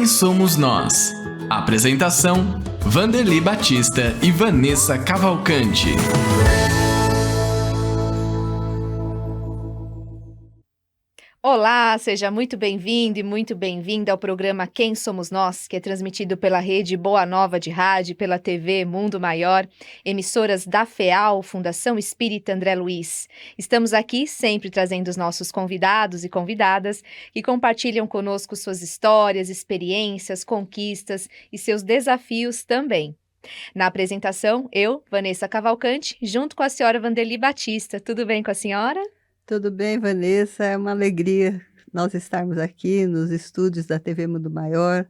Quem somos nós? Apresentação: Vanderly Batista e Vanessa Cavalcante. Olá, seja muito bem-vindo e muito bem-vinda ao programa Quem Somos Nós, que é transmitido pela rede Boa Nova de Rádio, pela TV Mundo Maior, emissoras da FEAL, Fundação Espírita André Luiz. Estamos aqui sempre trazendo os nossos convidados e convidadas que compartilham conosco suas histórias, experiências, conquistas e seus desafios também. Na apresentação, eu, Vanessa Cavalcante, junto com a senhora Vanderly Batista. Tudo bem com a senhora? Tudo bem, Vanessa? É uma alegria nós estarmos aqui nos estúdios da TV Mundo Maior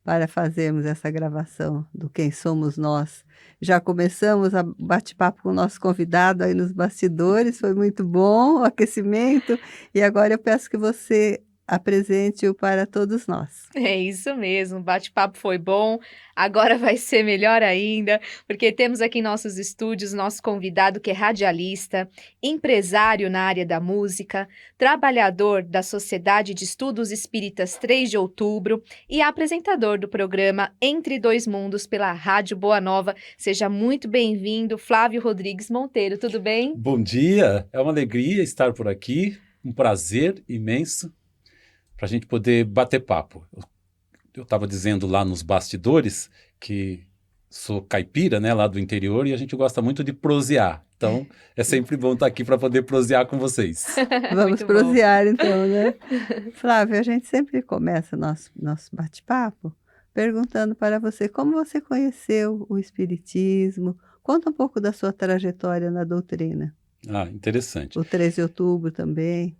para fazermos essa gravação do Quem Somos Nós. Já começamos a bate-papo com o nosso convidado aí nos bastidores, foi muito bom o aquecimento, e agora eu peço que você apresente-o para todos nós. É isso mesmo, o bate-papo foi bom, agora vai ser melhor ainda, porque temos aqui em nossos estúdios nosso convidado que é radialista, empresário na área da música, trabalhador da Sociedade de Estudos Espíritas 3 de Outubro e apresentador do programa Entre Dois Mundos pela Rádio Boa Nova. Seja muito bem-vindo, Flávio Rodrigues Monteiro, tudo bem? Bom dia, é uma alegria estar por aqui, um prazer imenso para a gente poder bater papo. Eu estava dizendo lá nos bastidores que sou caipira, né, lá do interior, e a gente gosta muito de prosear. Então, é sempre bom estar aqui para poder prosear com vocês. Vamos prosear, então, né? Flávio, a gente sempre começa nosso bate-papo perguntando para você como você conheceu o Espiritismo. Conta um pouco da sua trajetória na doutrina. Ah, interessante. O 3 de outubro também.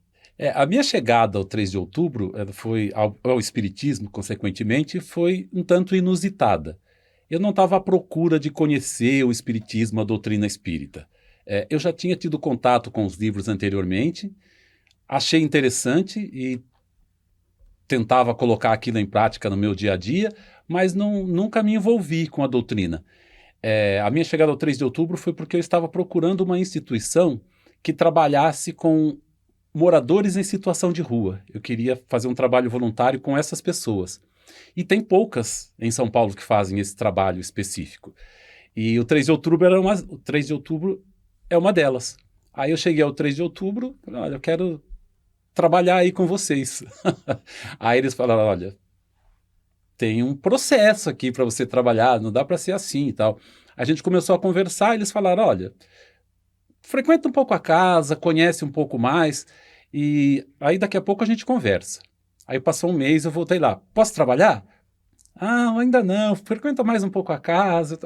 A minha chegada ao 3 de outubro foi ao Espiritismo, consequentemente, foi um tanto inusitada. Eu não estava à procura de conhecer o Espiritismo, a doutrina espírita. Eu já tinha tido contato com os livros anteriormente, achei interessante e tentava colocar aquilo em prática no meu dia a dia, mas nunca me envolvi com a doutrina. A minha chegada ao 3 de outubro foi porque eu estava procurando uma instituição que trabalhasse com moradores em situação de rua. Eu queria fazer um trabalho voluntário com essas pessoas. E tem poucas em São Paulo que fazem esse trabalho específico. E o 3 de outubro, o 3 de outubro é uma delas. Aí eu cheguei ao 3 de outubro, falei, olha, eu quero trabalhar aí com vocês. Aí eles falaram, olha, tem um processo aqui para você trabalhar, não dá para ser assim e tal. A gente começou a conversar e eles falaram, olha, frequenta um pouco a casa, conhece um pouco mais, e aí daqui a pouco a gente conversa. Aí passou um mês, eu voltei lá. Posso trabalhar? Ah, ainda não, frequenta mais um pouco a casa.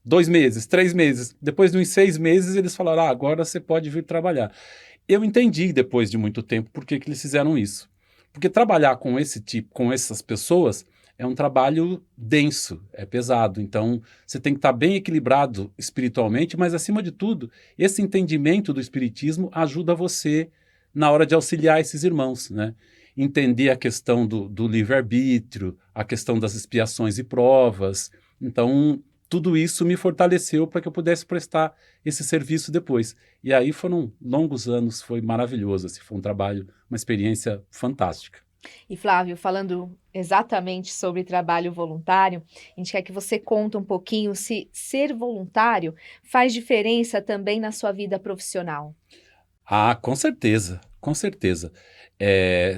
2 meses, 3 meses. Depois de uns 6 meses, eles falaram, agora você pode vir trabalhar. Eu entendi, depois de muito tempo, por que eles fizeram isso. Porque trabalhar com com essas pessoas, é um trabalho denso, é pesado. Então, você tem que estar bem equilibrado espiritualmente, mas, acima de tudo, esse entendimento do espiritismo ajuda você na hora de auxiliar esses irmãos, né? Entender a questão do livre-arbítrio, a questão das expiações e provas. Então, tudo isso me fortaleceu para que eu pudesse prestar esse serviço depois. E aí foram longos anos, foi maravilhoso. Assim, foi um trabalho, uma experiência fantástica. E Flávio, falando exatamente sobre trabalho voluntário, a gente quer que você conte um pouquinho se ser voluntário faz diferença também na sua vida profissional. Ah, com certeza, com certeza.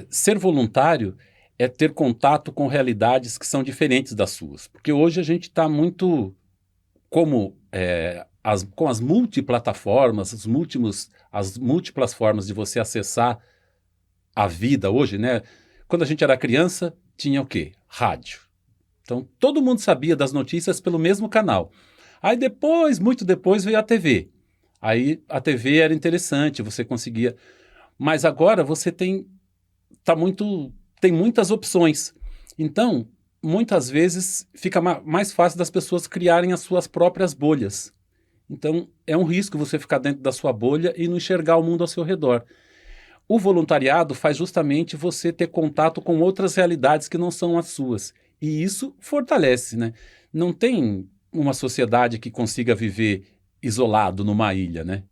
Ser voluntário é ter contato com realidades que são diferentes das suas. Porque hoje a gente está muito com as multiplataformas, as múltiplas formas de você acessar a vida hoje, né? Quando a gente era criança, tinha o quê? Rádio. Então, todo mundo sabia das notícias pelo mesmo canal. Aí depois, muito depois, veio a TV. Aí a TV era interessante, você conseguia... Mas agora você tem muitas opções. Então, muitas vezes, fica mais fácil das pessoas criarem as suas próprias bolhas. Então, é um risco você ficar dentro da sua bolha e não enxergar o mundo ao seu redor. O voluntariado faz justamente você ter contato com outras realidades que não são as suas. E isso fortalece, né? Não tem uma sociedade que consiga viver isolado numa ilha, né?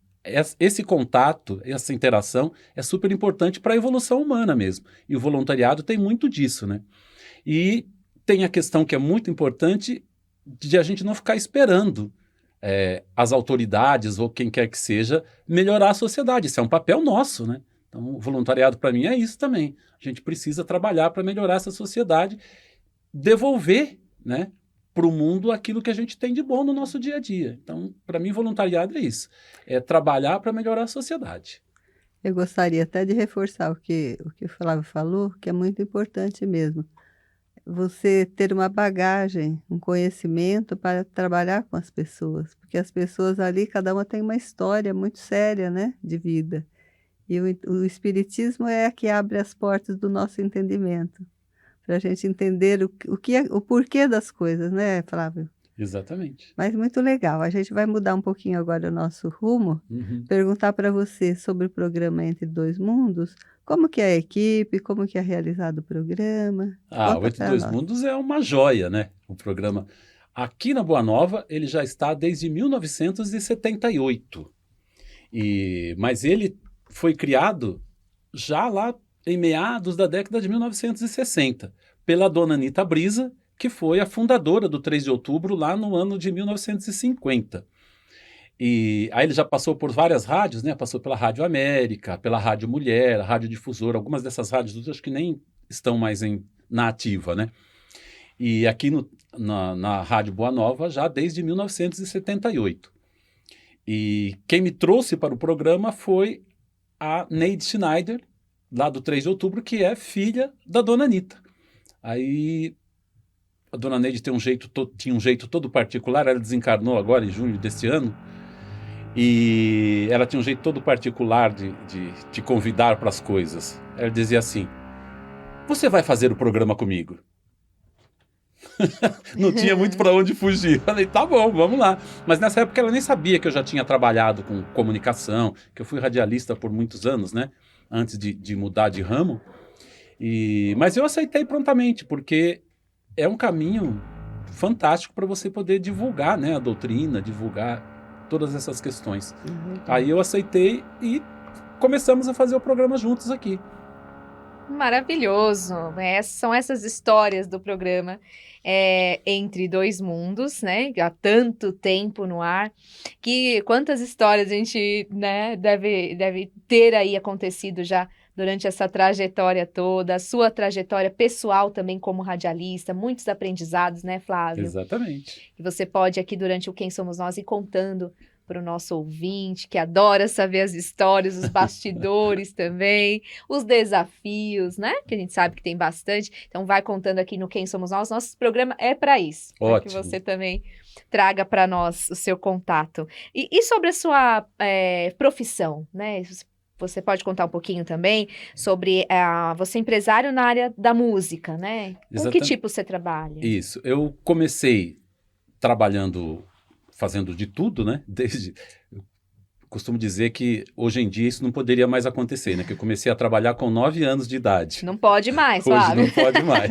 Esse contato, essa interação é super importante para a evolução humana mesmo. E o voluntariado tem muito disso, né? E tem a questão que é muito importante de a gente não ficar esperando as autoridades ou quem quer que seja melhorar a sociedade. Isso é um papel nosso, né? Então, o voluntariado para mim é isso também. A gente precisa trabalhar para melhorar essa sociedade, devolver, né, para o mundo aquilo que a gente tem de bom no nosso dia a dia. Então, para mim, voluntariado é isso. É trabalhar para melhorar a sociedade. Eu gostaria até de reforçar o que o Flávio falou, que é muito importante mesmo. Você ter uma bagagem, um conhecimento para trabalhar com as pessoas, porque as pessoas ali, cada uma tem uma história muito séria, né, de vida. E o Espiritismo é a que abre as portas do nosso entendimento, para a gente entender o porquê das coisas, né, Flávio? Exatamente. Mas muito legal. A gente vai mudar um pouquinho agora o nosso rumo, Uhum. perguntar para você sobre o programa Entre Dois Mundos, como que é a equipe, como que é realizado o programa. O Conta Entre pra Dois nós. Mundos é uma joia, né? O programa. Aqui na Boa Nova, ele já está desde 1978. Mas ele foi criado já lá em meados da década de 1960, pela dona Anita Brisa, que foi a fundadora do 3 de outubro lá no ano de 1950. E aí ele já passou por várias rádios, né? Passou pela Rádio América, pela Rádio Mulher, a Rádio Difusora, algumas dessas rádios acho que nem estão mais na ativa, né? E aqui na Rádio Boa Nova já desde 1978. E quem me trouxe para o programa foi a Neide Schneider, lá do 3 de outubro, que é filha da dona Anita. Aí a dona Neide tinha um jeito todo particular, ela desencarnou agora em junho deste ano, e ela tinha um jeito todo particular de te convidar para as coisas. Ela dizia assim: você vai fazer o programa comigo? Não tinha muito para onde fugir. Falei, tá bom, vamos lá. Mas nessa época ela nem sabia que eu já tinha trabalhado com comunicação, que eu fui radialista por muitos anos, né? Antes de mudar de ramo. Mas eu aceitei prontamente, porque é um caminho fantástico para você poder divulgar, né, a doutrina, divulgar todas essas questões. Aí eu aceitei e começamos a fazer o programa juntos aqui. Maravilhoso. São essas histórias do programa Entre Dois Mundos, né? Há tanto tempo no ar, que quantas histórias a gente, né, deve ter aí acontecido já durante essa trajetória toda, a sua trajetória pessoal também como radialista, muitos aprendizados, né, Flávio? Exatamente. E você pode aqui durante o Quem Somos Nós ir contando para o nosso ouvinte, que adora saber as histórias, os bastidores também, os desafios, né? Que a gente sabe que tem bastante. Então vai contando aqui no Quem Somos Nós. Nosso programa é para isso. Para que você também traga para nós o seu contato. E sobre a sua profissão, né? Você pode contar um pouquinho também sobre você é empresário na área da música, né? Com que tipo você trabalha? Isso. Eu comecei trabalhando, fazendo de tudo, né? Eu costumo dizer que hoje em dia isso não poderia mais acontecer, né? Que eu comecei a trabalhar com 9 anos de idade. Não pode mais, hoje Flávio. não pode mais.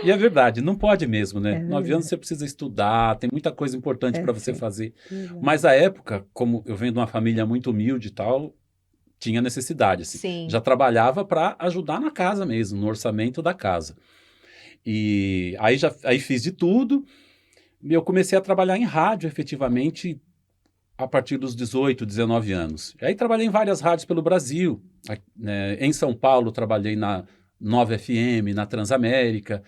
E é verdade, não pode mesmo, né? 9 anos você precisa estudar, tem muita coisa importante para você fazer. Mas a época, como eu venho de uma família muito humilde e tal, tinha necessidade. Assim. Sim. Já trabalhava para ajudar na casa mesmo, no orçamento da casa. E aí fiz de tudo. Eu comecei a trabalhar em rádio, efetivamente, a partir dos 18, 19 anos. E aí trabalhei em várias rádios pelo Brasil. Em São Paulo, trabalhei na Nova FM, na Transamérica.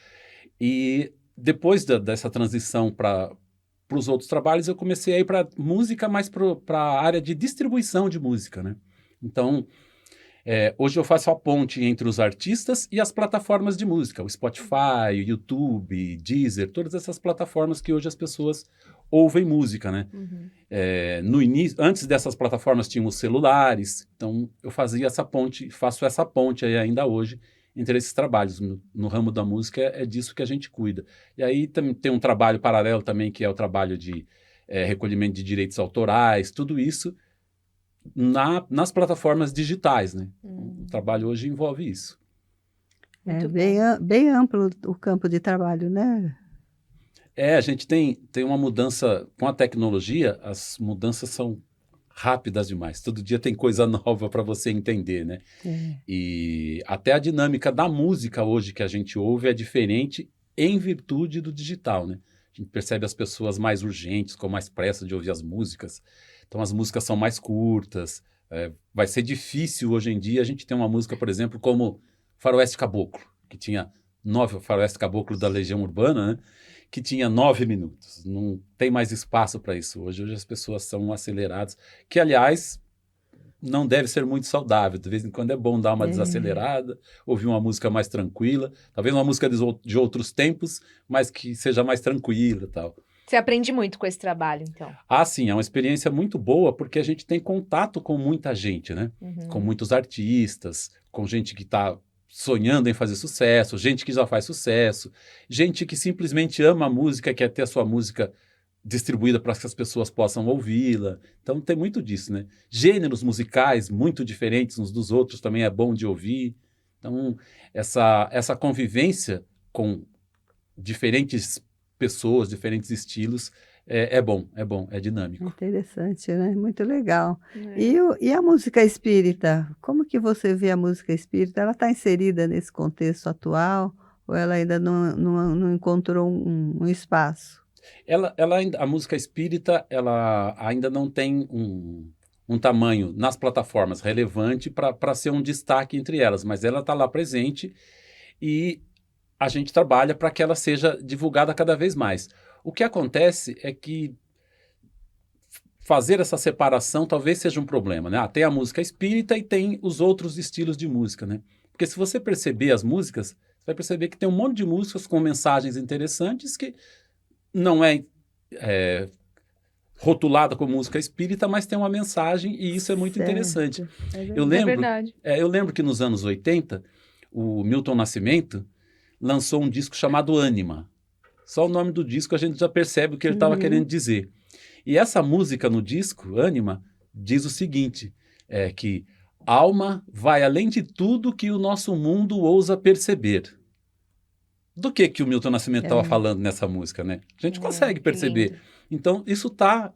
E depois dessa transição para os outros trabalhos, eu comecei a ir para música, mais para a área de distribuição de música, né? Então, hoje eu faço a ponte entre os artistas e as plataformas de música, o Spotify, o YouTube, Deezer, todas essas plataformas que hoje as pessoas ouvem música, né? Uhum. No início, antes dessas plataformas tinham os celulares, então eu fazia essa ponte, faço essa ponte aí ainda hoje entre esses trabalhos. No ramo da música é disso que a gente cuida. E aí tem um trabalho paralelo também, que é o trabalho de recolhimento de direitos autorais, tudo isso nas plataformas digitais, né? O trabalho hoje envolve isso. É bem amplo o campo de trabalho, né? A gente tem uma mudança com a tecnologia, as mudanças são rápidas demais. Todo dia tem coisa nova para você entender, né? É. E até a dinâmica da música hoje que a gente ouve é diferente em virtude do digital, né? A gente percebe as pessoas mais urgentes, com mais pressa de ouvir as músicas. Então as músicas são mais curtas. Vai ser difícil hoje em dia a gente ter uma música, por exemplo, como Faroeste Caboclo, que tinha 9, Faroeste Caboclo da Legião Urbana, né? Que tinha 9 minutos. Não tem mais espaço para isso hoje. Hoje as pessoas são aceleradas, que, aliás, não deve ser muito saudável. De vez em quando é bom dar uma desacelerada, ouvir uma música mais tranquila, talvez uma música de outros tempos, mas que seja mais tranquila e tal. Você aprende muito com esse trabalho, então. Ah, sim, é uma experiência muito boa, porque a gente tem contato com muita gente, né? Com muitos artistas, com gente que está sonhando em fazer sucesso, gente que já faz sucesso, gente que simplesmente ama a música, quer ter a sua música distribuída para que as pessoas possam ouvi-la. Então tem muito disso, né? Gêneros musicais muito diferentes uns dos outros também é bom de ouvir. Então essa convivência com diferentes pessoas, diferentes estilos, é bom, é dinâmico. Interessante, né? Muito legal. É. E a música espírita? Como que você vê a música espírita? Ela está inserida nesse contexto atual ou ela ainda não encontrou um espaço? A música espírita, ela ainda não tem um tamanho nas plataformas relevante para ser um destaque entre elas, mas ela está lá presente e a gente trabalha para que ela seja divulgada cada vez mais. O que acontece é que fazer essa separação talvez seja um problema, né? Tem a música espírita e tem os outros estilos de música, né? Porque se você perceber as músicas, você vai perceber que tem um monte de músicas com mensagens interessantes que não é rotulada como música espírita, mas tem uma mensagem e isso é muito Certo. interessante. É Eu verdade. lembro, eu lembro que nos anos 80, o Milton Nascimento lançou um disco chamado Ânima. Só o nome do disco a gente já percebe o que ele estava querendo dizer. E essa música no disco, Ânima, diz o seguinte, que alma vai além de tudo que o nosso mundo ousa perceber. Do que o Milton Nascimento estava falando nessa música, né? A gente consegue perceber. Lindo. Então, isso está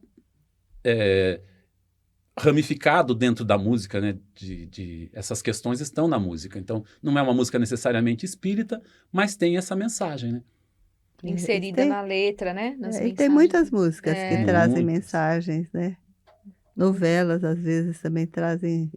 ramificado dentro da música, né? Essas questões estão na música. Então, não é uma música necessariamente espírita, mas tem essa mensagem, né? Inserida na letra, né? Nas E tem mensagens. muitas músicas que trazem Muitas. mensagens, né? Novelas, às vezes, também trazem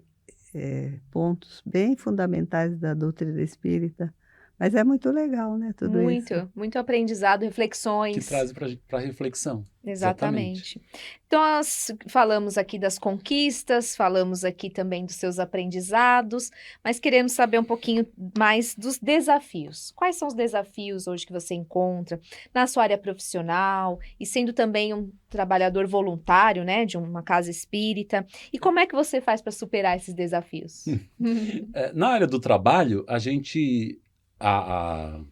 pontos bem fundamentais da doutrina espírita. Mas é muito legal, né? Tudo isso. Muito aprendizado, Que reflexões. traz para reflexão. Exatamente. Então, nós falamos aqui das conquistas, falamos aqui também dos seus aprendizados, mas queremos saber um pouquinho mais dos desafios. Quais são os desafios hoje que você encontra na sua área profissional e sendo também um trabalhador voluntário, né, de uma casa espírita? E como é que você faz para superar esses desafios? Na área do trabalho, a gente... A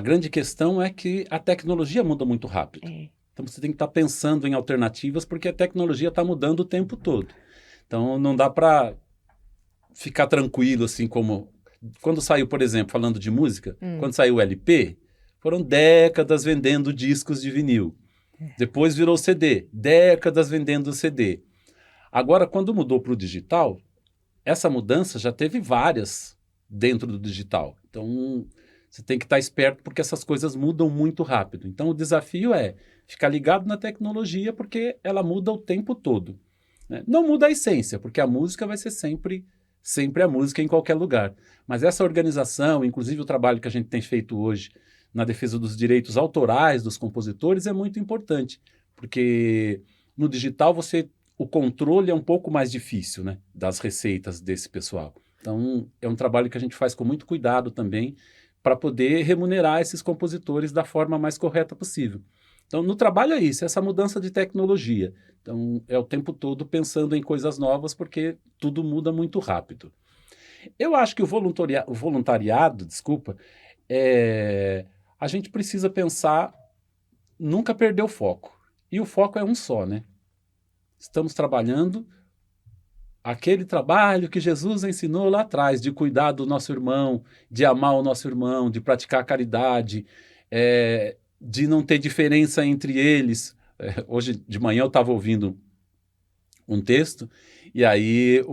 grande questão é que a tecnologia muda muito rápido. Então você tem que estar pensando em alternativas porque a tecnologia está mudando o tempo todo. Então não dá para ficar tranquilo assim como... Quando saiu, por exemplo, falando de música, quando saiu o LP, foram décadas vendendo discos de vinil. Depois virou CD, décadas vendendo CD. Agora, quando mudou para o digital, essa mudança já teve várias dentro do digital. Então, você tem que estar esperto porque essas coisas mudam muito rápido. Então, o desafio é ficar ligado na tecnologia porque ela muda o tempo todo, né? Não muda a essência, porque a música vai ser sempre a música em qualquer lugar. Mas essa organização, inclusive o trabalho que a gente tem feito hoje na defesa dos direitos autorais dos compositores é muito importante, porque no digital o controle é um pouco mais difícil, né, das receitas desse pessoal. Então, é um trabalho que a gente faz com muito cuidado também para poder remunerar esses compositores da forma mais correta possível. Então, no trabalho é isso, essa mudança de tecnologia. Então, é o tempo todo pensando em coisas novas porque tudo muda muito rápido. Eu acho que o voluntariado, a gente precisa pensar, nunca perder o foco. E o foco é um só, né? Estamos trabalhando aquele trabalho que Jesus ensinou lá atrás, de cuidar do nosso irmão, de amar o nosso irmão, de praticar a caridade, de não ter diferença entre eles. Hoje de manhã eu estava ouvindo um texto, e aí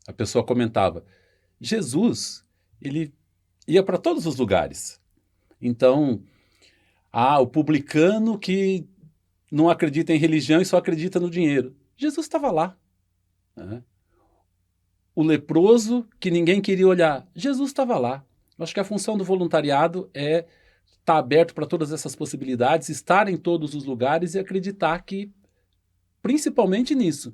a pessoa comentava, Jesus, ele ia para todos os lugares. Então, o publicano que não acredita em religião e só acredita no dinheiro. Jesus estava lá. Né? O leproso que ninguém queria olhar. Jesus estava lá. Eu acho que a função do voluntariado é estar aberto para todas essas possibilidades, estar em todos os lugares e acreditar que, principalmente nisso,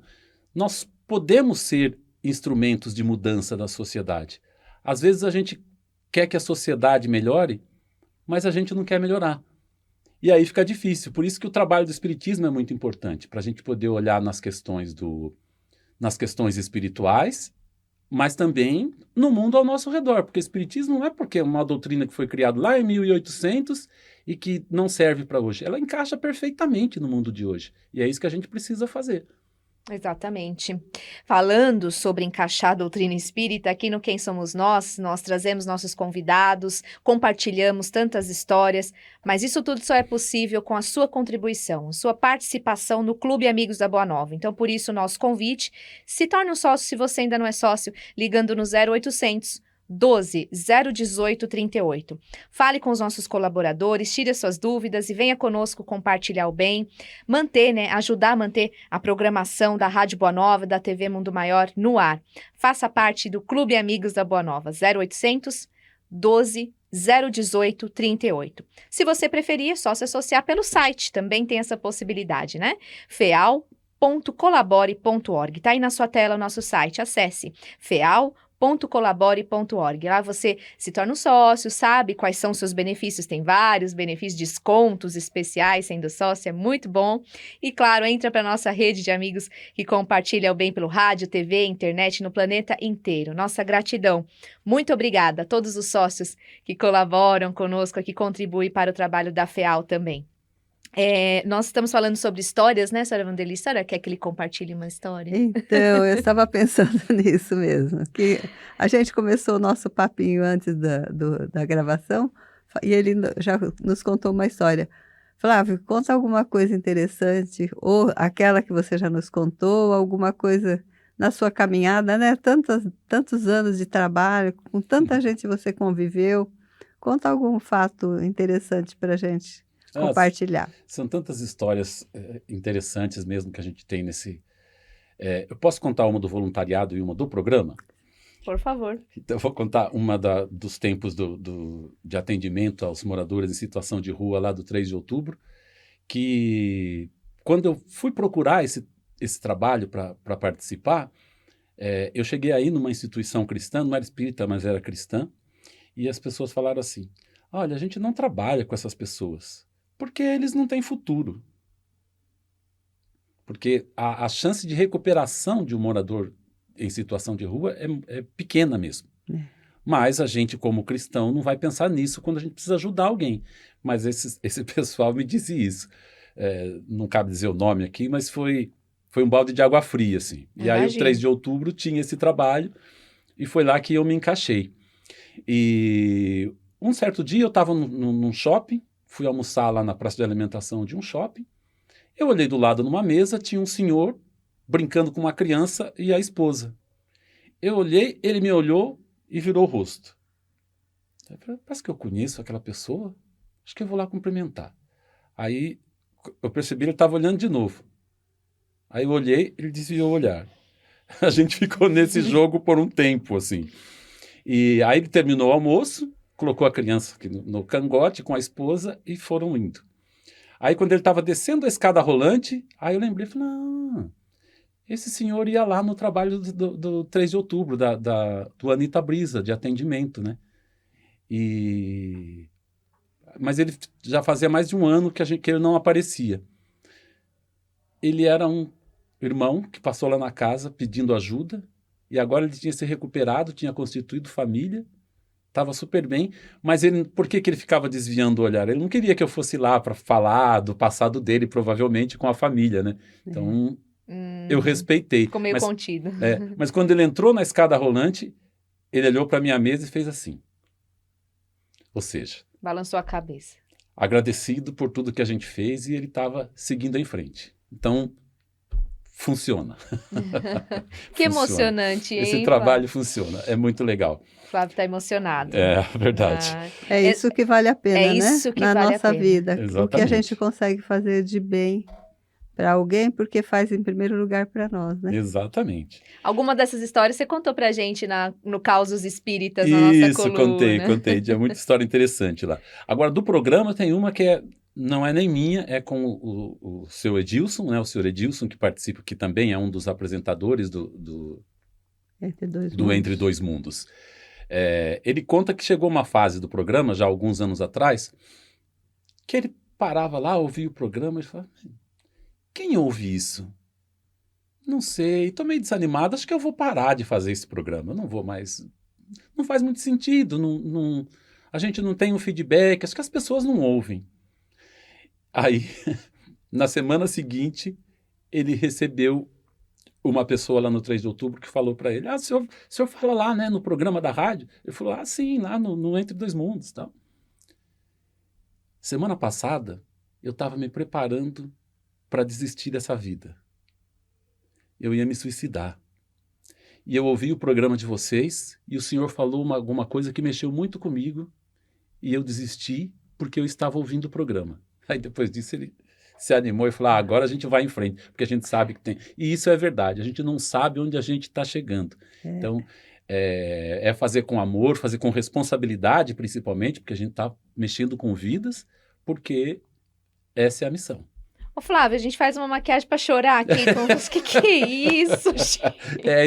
nós podemos ser instrumentos de mudança da sociedade. Às vezes a gente quer que a sociedade melhore, mas a gente não quer melhorar. E aí fica difícil. Por isso que o trabalho do Espiritismo é muito importante, para a gente poder olhar nas questões espirituais, mas também no mundo ao nosso redor, porque o Espiritismo não é porque é uma doutrina que foi criada lá em 1800 e que não serve para hoje. Ela encaixa perfeitamente no mundo de hoje. E é isso que a gente precisa fazer. Exatamente. Falando sobre encaixar a doutrina espírita, aqui no Quem Somos Nós trazemos nossos convidados, compartilhamos tantas histórias, mas isso tudo só é possível com a sua contribuição, sua participação no Clube Amigos da Boa Nova. Então, por isso, o nosso convite, se torne um sócio se você ainda não é sócio, ligando no 0800 12 018 38. Fale com os nossos colaboradores, tire as suas dúvidas e venha conosco compartilhar o bem, ajudar a manter a programação da Rádio Boa Nova, da TV Mundo Maior no ar. Faça parte do Clube Amigos da Boa Nova, 0800 12 018 38. Se você preferir, é só se associar pelo site, também tem essa possibilidade, né? feal.colabore.org. Tá aí na sua tela o nosso site, acesse feal.colabore.org. Lá você se torna um sócio, sabe quais são os seus benefícios, tem vários benefícios, descontos especiais sendo sócio, é muito bom. E claro, entra para nossa rede de amigos que compartilha o bem pelo rádio, TV, internet no planeta inteiro. Nossa gratidão. Muito obrigada a todos os sócios que colaboram conosco, que contribuem para o trabalho da FEAL também. Nós estamos falando sobre histórias, né, senhora Wanderli? A senhora quer que ele compartilhe uma história? Então, eu estava pensando nisso mesmo, que a gente começou o nosso papinho antes da gravação e ele já nos contou uma história. Flávio, conta alguma coisa interessante, ou aquela que você já nos contou, alguma coisa na sua caminhada, né? Tantos anos de trabalho, com tanta gente você conviveu. Conta algum fato interessante para a gente compartilhar. São tantas histórias interessantes mesmo que a gente tem nesse... eu posso contar uma do voluntariado e uma do programa? Por favor. Então, eu vou contar uma dos tempos de atendimento aos moradores em situação de rua lá do 3 de outubro, que quando eu fui procurar esse trabalho para participar, eu cheguei aí numa instituição cristã, não era espírita, mas era cristã, e as pessoas falaram assim, olha, a gente não trabalha com essas pessoas, porque eles não têm futuro. Porque a chance de recuperação de um morador em situação de rua é pequena mesmo. Mas a gente, como cristão, não vai pensar nisso quando a gente precisa ajudar alguém. Mas esse pessoal me disse isso. Não cabe dizer o nome aqui, mas foi um balde de água fria, assim. E aí, o 3 de outubro tinha esse trabalho e foi lá que eu me encaixei. E um certo dia eu estava num shopping, fui almoçar lá na praça de alimentação de um shopping. Eu olhei do lado numa mesa, tinha um senhor brincando com uma criança e a esposa. Eu olhei, ele me olhou e virou o rosto. Eu falei, parece que eu conheço aquela pessoa, acho que eu vou lá cumprimentar. Aí eu percebi que ele estava olhando de novo. Aí eu olhei, ele desviou o olhar. A gente ficou nesse jogo por um tempo, assim. E aí ele terminou o almoço, colocou a criança aqui no cangote com a esposa e foram indo. Aí quando ele estava descendo a escada rolante, aí eu lembrei, falei, não, esse senhor ia lá no trabalho do 3 de outubro, do Anitta Brisa, de atendimento, né? Mas ele já fazia mais de um ano que ele não aparecia. Ele era um irmão que passou lá na casa pedindo ajuda, e agora ele tinha se recuperado, tinha constituído família, estava super bem, mas por que ele ficava desviando o olhar? Ele não queria que eu fosse lá para falar do passado dele, provavelmente com a família, né? Então, eu respeitei. Ficou meio contido. Mas quando ele entrou na escada rolante, ele olhou para a minha mesa e fez assim. Ou seja... balançou a cabeça. Agradecido por tudo que a gente fez e ele estava seguindo em frente. Então, funciona. Que Funciona. emocionante, hein? Esse trabalho funciona, é muito legal. Flávio está emocionado. É verdade. Ah, É isso que vale a pena, é né? isso que Na vale a nossa pena. vida. O que a Exatamente. gente consegue fazer de bem para alguém, porque faz em primeiro lugar para nós, né? Exatamente. alguma dessas histórias você contou pra gente no Causos Espíritas, na nossa Isso, coluna. contei. Tinha muita história interessante lá. Agora, do programa tem uma que não é nem minha, é com o seu Edilson, né? O senhor Edilson, que participa, que também é um dos apresentadores do Entre Dois Mundos. Ele conta que chegou uma fase do programa, já há alguns anos atrás, que ele parava lá, ouvia o programa e falava, quem ouve isso? Não sei, estou meio desanimado, acho que eu vou parar de fazer esse programa, eu não vou mais, não faz muito sentido, a gente não tem um feedback, acho que as pessoas não ouvem. Aí, na semana seguinte, ele recebeu uma pessoa lá no 3 de outubro que falou para ele, o senhor fala lá, né, no programa da rádio? Ele falou, sim, lá no Entre Dois Mundos. Tal. Semana passada, eu estava me preparando para desistir dessa vida. Eu ia me suicidar. E eu ouvi o programa de vocês e o senhor falou alguma coisa que mexeu muito comigo e eu desisti porque eu estava ouvindo o programa. Aí depois disso ele se animou e falou, agora a gente vai em frente, porque a gente sabe que tem. E isso é verdade, a gente não sabe onde a gente está chegando. Então, é fazer com amor, fazer com responsabilidade, principalmente, porque a gente está mexendo com vidas, porque essa é a missão. Ô Flávio, a gente faz uma maquiagem pra chorar aqui com você. Que é isso, gente?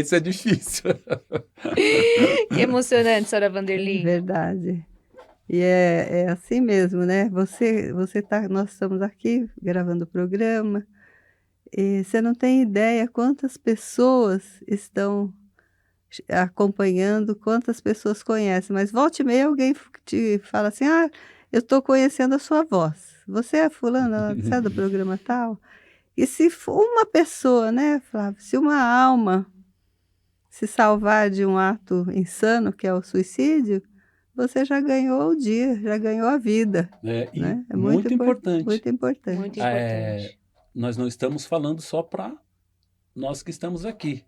Isso é difícil. Que emocionante, senhora Vanderly. Verdade. E é assim mesmo, né? Nós estamos aqui gravando o programa e você não tem ideia quantas pessoas estão acompanhando, quantas pessoas conhecem. Mas volta e meia alguém te fala assim, eu estou conhecendo a sua voz. Você é fulana, você é do programa tal? E se for uma pessoa, né, Flávio? Se uma alma se salvar de um ato insano, que é o suicídio, você já ganhou o dia, já ganhou a vida. Né? É muito importante. Muito importante. Muito importante. Nós não estamos falando só para nós que estamos aqui,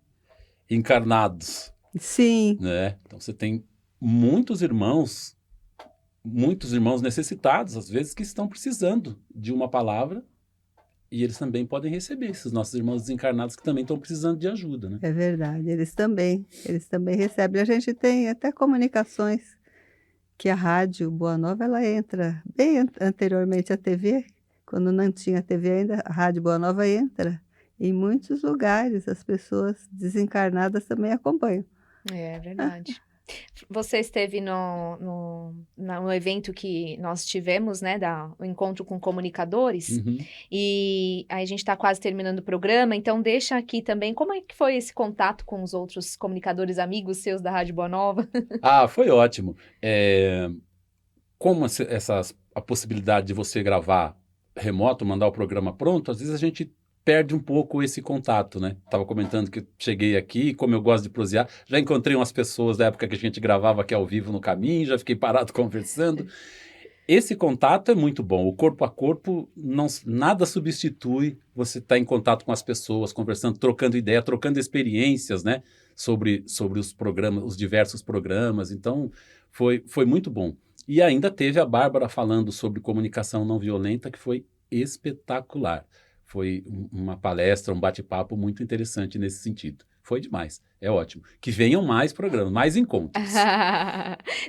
encarnados. Sim. Né? Então você tem muitos irmãos necessitados, às vezes, que estão precisando de uma palavra e eles também podem receber, esses nossos irmãos desencarnados que também estão precisando de ajuda. Né? É verdade, eles também recebem. A gente tem até comunicações que a rádio Boa Nova, ela entra bem anteriormente à TV, quando não tinha TV ainda, a rádio Boa Nova entra em muitos lugares, as pessoas desencarnadas também acompanham. É verdade. Você esteve no evento que nós tivemos, né, o encontro com comunicadores, e aí a gente está quase terminando o programa, então deixa aqui também, como é que foi esse contato com os outros comunicadores amigos seus da Rádio Boa Nova? Foi ótimo. Como a possibilidade de você gravar remoto, mandar o programa pronto, às vezes a gente perde um pouco esse contato, né? Estava comentando que cheguei aqui, como eu gosto de prosear, já encontrei umas pessoas da época que a gente gravava aqui ao vivo no caminho, já fiquei parado conversando. Esse contato é muito bom, o corpo a corpo, nada substitui você estar em contato com as pessoas, conversando, trocando ideia, trocando experiências, né? Sobre os programas, os diversos programas, então foi muito bom. E ainda teve a Bárbara falando sobre comunicação não violenta, que foi espetacular. Foi uma palestra, um bate-papo muito interessante nesse sentido. Foi demais, é ótimo. Que venham mais programas, mais encontros.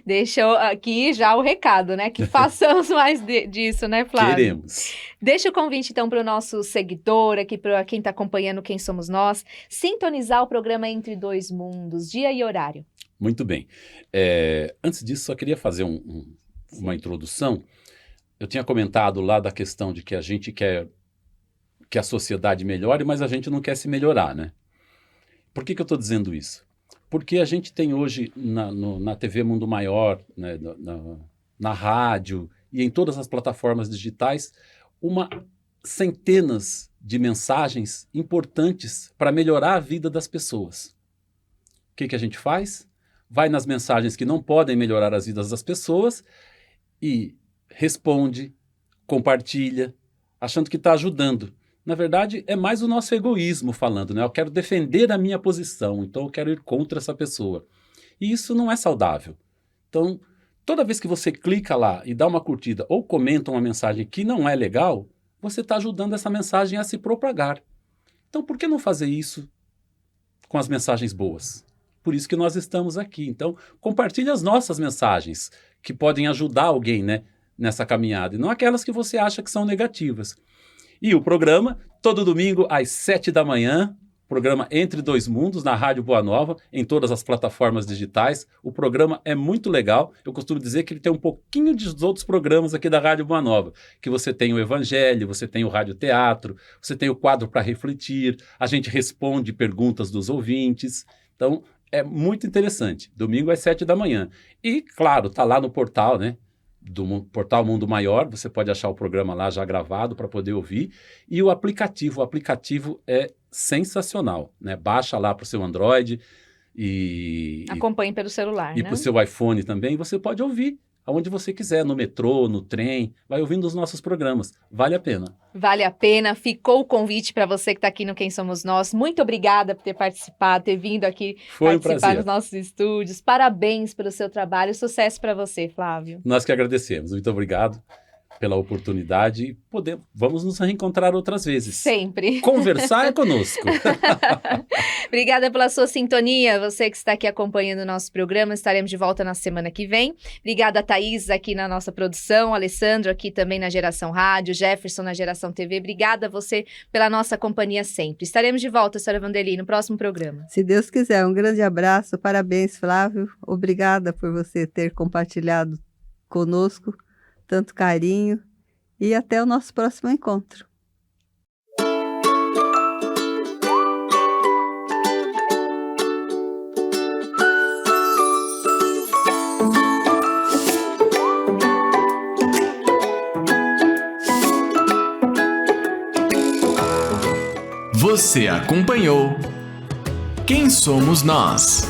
Deixa aqui já o recado, né? Que façamos mais disso, né, Flávio? Queremos. Deixa o convite, então, para o nosso seguidor, aqui para quem está acompanhando Quem Somos Nós, sintonizar o programa Entre Dois Mundos, dia e horário. Muito bem. Antes disso, só queria fazer uma introdução. Eu tinha comentado lá da questão de que a gente quer que a sociedade melhore, mas a gente não quer se melhorar, né? Por que eu estou dizendo isso? Porque a gente tem hoje na TV Mundo Maior, né, na rádio e em todas as plataformas digitais, centenas de mensagens importantes para melhorar a vida das pessoas. O que a gente faz? Vai nas mensagens que não podem melhorar as vidas das pessoas e responde, compartilha, achando que está ajudando. Na verdade, é mais o nosso egoísmo falando, né? Eu quero defender a minha posição, então eu quero ir contra essa pessoa. E isso não é saudável. Então, toda vez que você clica lá e dá uma curtida ou comenta uma mensagem que não é legal, você está ajudando essa mensagem a se propagar. Então, por que não fazer isso com as mensagens boas? Por isso que nós estamos aqui. Então, compartilhe as nossas mensagens, que podem ajudar alguém, né, nessa caminhada, e não aquelas que você acha que são negativas. E o programa, todo domingo às 7 da manhã, programa Entre Dois Mundos, na Rádio Boa Nova, em todas as plataformas digitais. O programa é muito legal. Eu costumo dizer que ele tem um pouquinho dos outros programas aqui da Rádio Boa Nova, que você tem o Evangelho, você tem o Rádio Teatro, você tem o quadro para refletir, a gente responde perguntas dos ouvintes. Então, é muito interessante. Domingo às 7 da manhã. E, claro, tá lá no portal, né? Do portal Mundo Maior, você pode achar o programa lá já gravado para poder ouvir. E o aplicativo é sensacional, né? Baixa lá para o seu Android acompanhe pelo celular, e né? para o seu iPhone também. Você pode ouvir aonde você quiser, no metrô, no trem, vai ouvindo os nossos programas. Vale a pena. Vale a pena. Ficou o convite para você que está aqui no Quem Somos Nós. Muito obrigada por ter participado, ter vindo aqui Foi um participar prazer. nos nossos estúdios. Parabéns pelo seu trabalho. Sucesso para você, Flávio. Nós que agradecemos. Muito obrigado pela oportunidade e vamos nos reencontrar outras vezes. Sempre. Conversar é conosco. Obrigada pela sua sintonia, você que está aqui acompanhando o nosso programa. Estaremos de volta na semana que vem. Obrigada a Thaís aqui na nossa produção, Alessandro aqui também na Geração Rádio, Jefferson na Geração TV. Obrigada a você pela nossa companhia sempre. Estaremos de volta, senhora Vanderly, no próximo programa. Se Deus quiser, um grande abraço, parabéns, Flávio. Obrigada por você ter compartilhado conosco tanto carinho e até o nosso próximo encontro. Você acompanhou Quem Somos Nós?